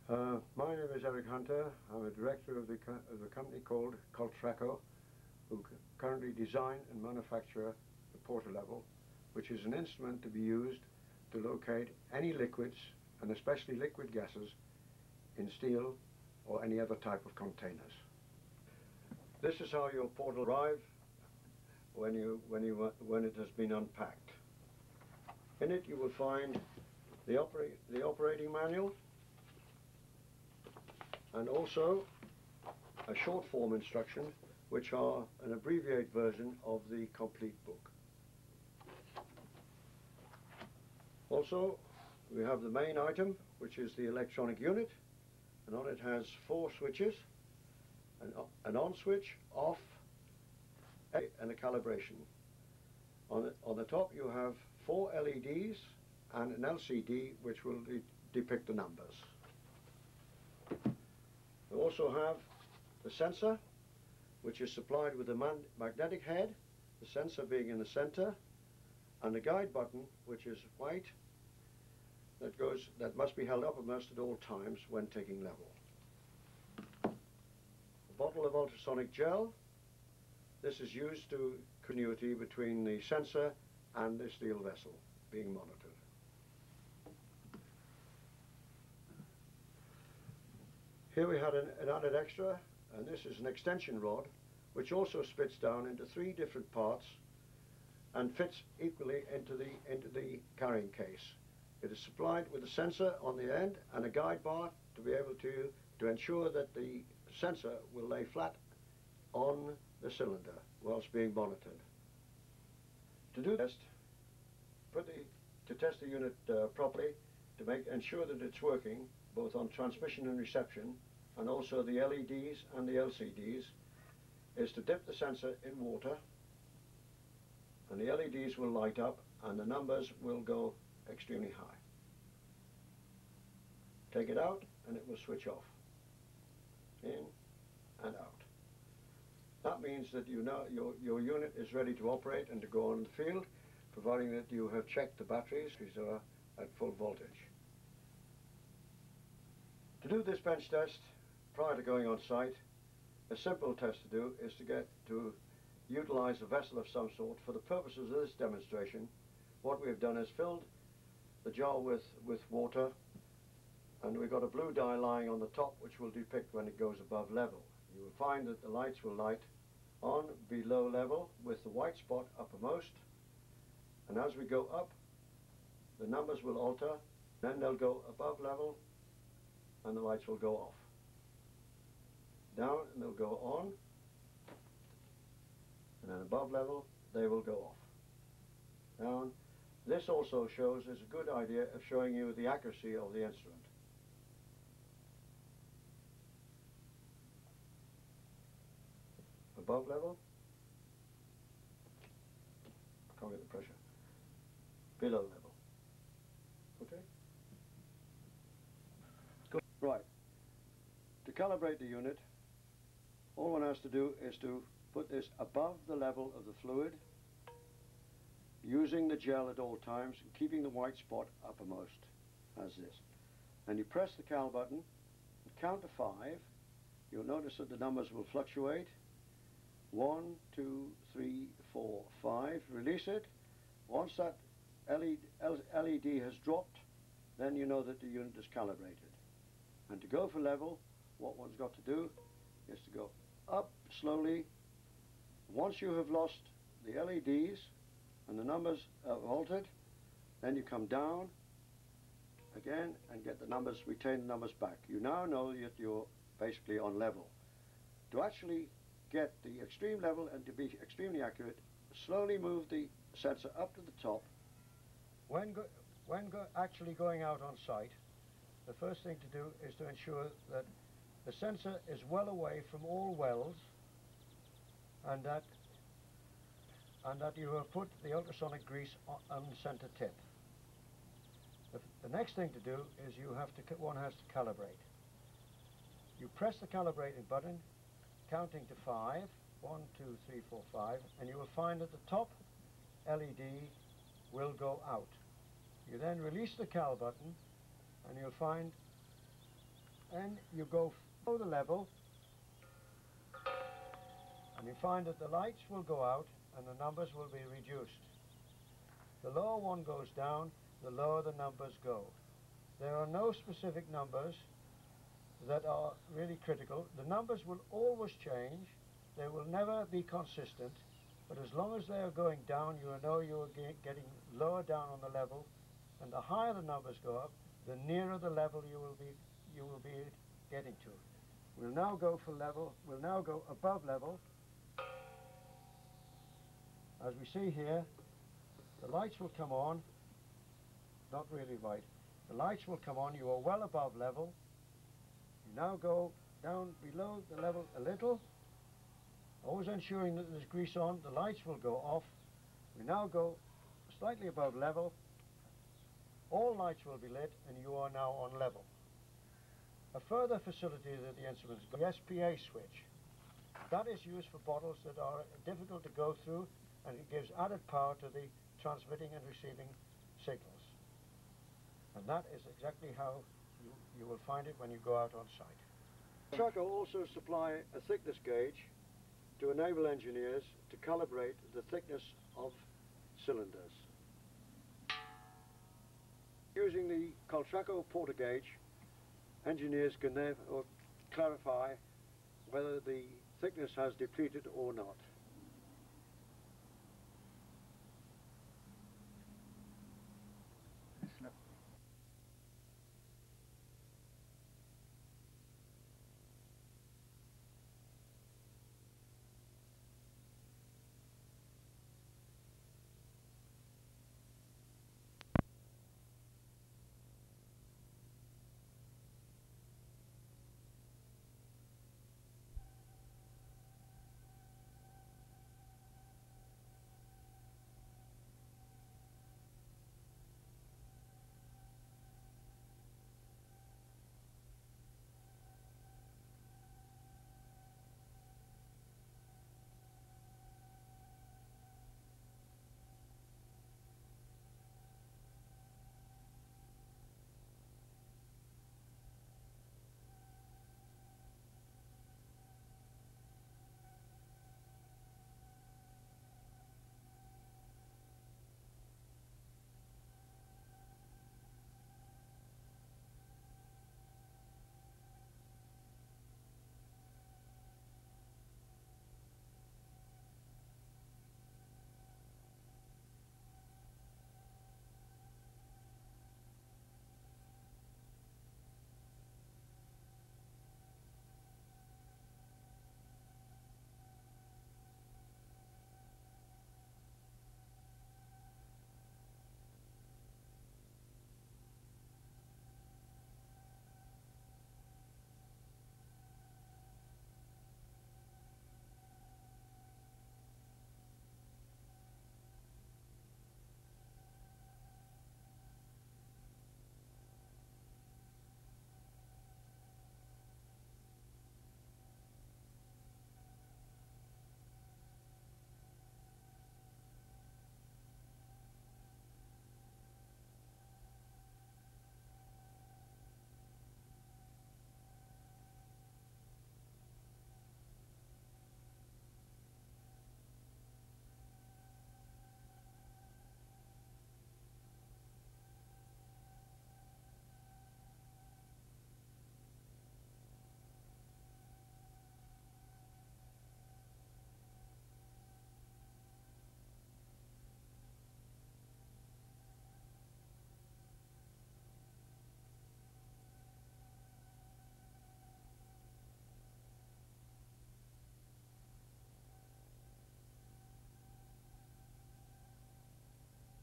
My name is Eric Hunter. I'm a director of the company called Coltraco, who currently design and manufacture the Portalevel, which is an instrument to be used to locate any liquids, and especially liquid gases, in steel or any other type of containers. This is how your portal arrives when it has been unpacked. In it you will find the operating manual, and also a short form instruction, which are an abbreviated version of the complete book. Also, we have the main item, which is the electronic unit, and on it has 4 switches, an on switch, off, and a calibration. On the top you have 4 LEDs and an LCD which will depict the numbers. We also have the sensor, which is supplied with a magnetic head, the sensor being in the center, and a guide button which is white that must be held uppermost at all times when taking level. A bottle of ultrasonic gel. This is used to continuity between the sensor and the steel vessel being monitored. Here we had an added extra, and this is an extension rod which also splits down into 3 different parts and fits equally into the carrying case. It is supplied with a sensor on the end and a guide bar to be able to ensure that the sensor will lay flat on the cylinder whilst being monitored. To do this, to test the unit properly, to ensure that it's working both on transmission and reception, and also the LEDs and the LCDs, is to dip the sensor in water, and the LEDs will light up and the numbers will go extremely high. Take it out and it will switch off. In and out. That means that you know your unit is ready to operate and to go on the field, providing that you have checked the batteries are at full voltage. To do this bench test prior to going on site, a simple test to do is to utilize a vessel of some sort. For the purposes of this demonstration, what we have done is filled the jar with water, and we've got a blue dye lying on the top which will depict when it goes above level. You will find that the lights will light on below level with the white spot uppermost, and as we go up the numbers will alter, then they'll go above level and the lights will go off. Down and they'll go on, and then above level they will go off. Down. This also is a good idea of showing you the accuracy of the instrument. Above level, can't get the pressure, below level. Okay? Good. Right. To calibrate the unit, all one has to do is to put this above the level of the fluid, using the gel at all times and keeping the white spot uppermost, as this. And you press the cal button and count to 5. You'll notice that the numbers will fluctuate. 1, 2, 3, 4, 5. Release it. Once that LED has dropped, then you know that the unit is calibrated. And to go for level, what one's got to do is to go up slowly. Once you have lost the LEDs and the numbers have altered, then you come down again and get the numbers, retain the numbers back. You now know that you're basically on level. To actually get the extreme level and to be extremely accurate, slowly move the sensor up to the top. When actually going out on site, the first thing to do is to ensure that the sensor is well away from all wells, and that you have put the ultrasonic grease on the center tip. The next thing to do is one has to calibrate. You press the calibrating button, counting to 5, 1, 2, 3, 4, 5, and you will find that the top LED will go out. You then release the cal button and you'll find Then you go below the level and you find that the lights will go out and the numbers will be reduced. The lower one goes down, the lower the numbers go. There are no specific numbers that are really critical. The numbers will always change. They will never be consistent, but as long as they are going down, you will know you are getting lower down on the level, and the higher the numbers go up, the nearer the level you will be getting to. We'll now go for level. We'll now go above level. As we see here, the lights will come on. Not really right. The lights will come on. You are well above level. You now go down below the level a little, always ensuring that there's grease on. The lights will go off. We now go slightly above level. All lights will be lit and you are now on level. A further facility that the instruments got, the SPA switch. That is used for bottles that are difficult to go through, and it gives added power to the transmitting and receiving signals. And that is exactly how you will find it when you go out on site. Coltraco also supply a thickness gauge to enable engineers to calibrate the thickness of cylinders. Using the Coltraco porter gauge, engineers can therefore clarify whether the thickness has depleted or not.